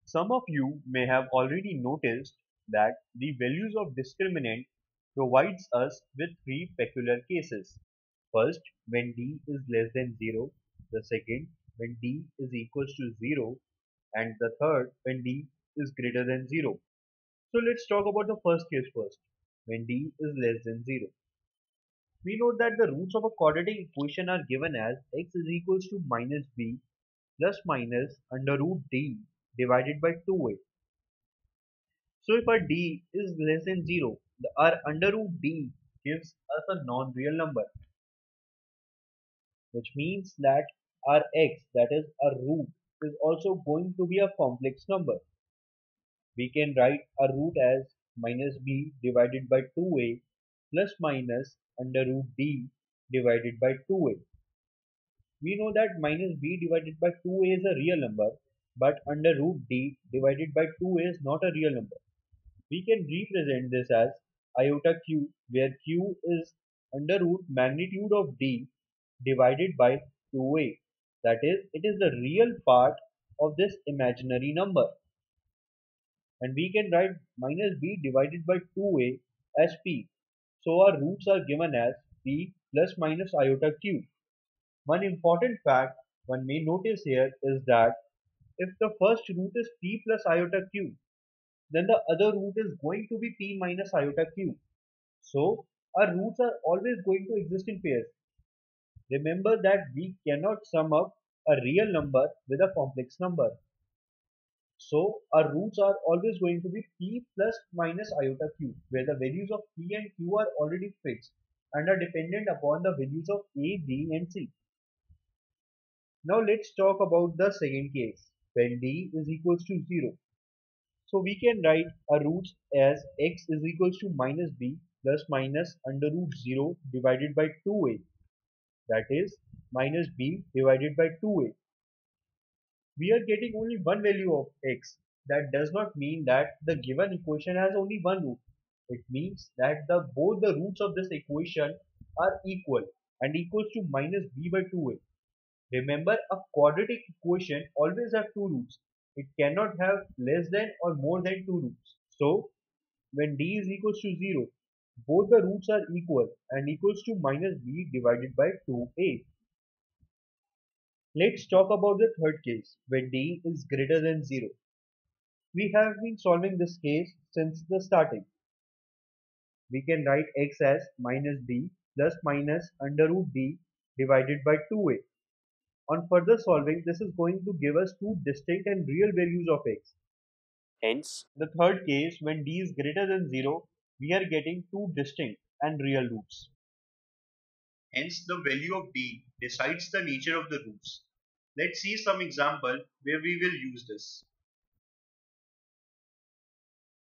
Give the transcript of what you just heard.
Some of you may have already noticed that the values of discriminant provides us with three peculiar cases. First, when d is less than 0, the second, when d is equals to 0, and the third, when d is greater than 0. So let's talk about the first case first, when d is less than 0. We note that the roots of a quadratic equation are given as x is equals to minus b plus minus under root d divided by 2a. So if our d is less than 0, our under root d gives us a non-real number, which means that our x, that is our root, is also going to be a complex number. We can write our root as minus b divided by 2a plus minus under root d divided by 2a. We know that minus b divided by 2a is a real number, but under root d divided by 2a is not a real number. We can represent this as iota q, where q is under root magnitude of d divided by 2a. That is, it is the real part of this imaginary number. And we can write minus b divided by 2a as p. So our roots are given as p plus minus iota q. One important fact one may notice here is that if the first root is p plus iota q, then the other root is going to be p minus iota q. So our roots are always going to exist in pairs. Remember that we cannot sum up a real number with a complex number. So our roots are always going to be p plus minus iota q, where the values of p and q are already fixed and are dependent upon the values of a, b and c. Now let's talk about the second case, when d is equals to 0. So we can write our roots as x is equals to minus b plus minus under root 0 divided by 2a, that is minus b divided by 2a. We are getting only one value of x. That does not mean that the given equation has only one root. It means that both the roots of this equation are equal and equals to minus b by 2a. Remember, a quadratic equation always have two roots. It cannot have less than or more than two roots. So when d is equals to 0, both the roots are equal and equals to minus b divided by 2a. Let's talk about the third case, when d is greater than 0. We have been solving this case since the starting. We can write x as minus b plus minus under root d divided by 2a. On further solving, this is going to give us two distinct and real values of x. Hence, the third case, when d is greater than 0, we are getting two distinct and real roots. Hence, the value of d decides the nature of the roots. Let's see some example where we will use this.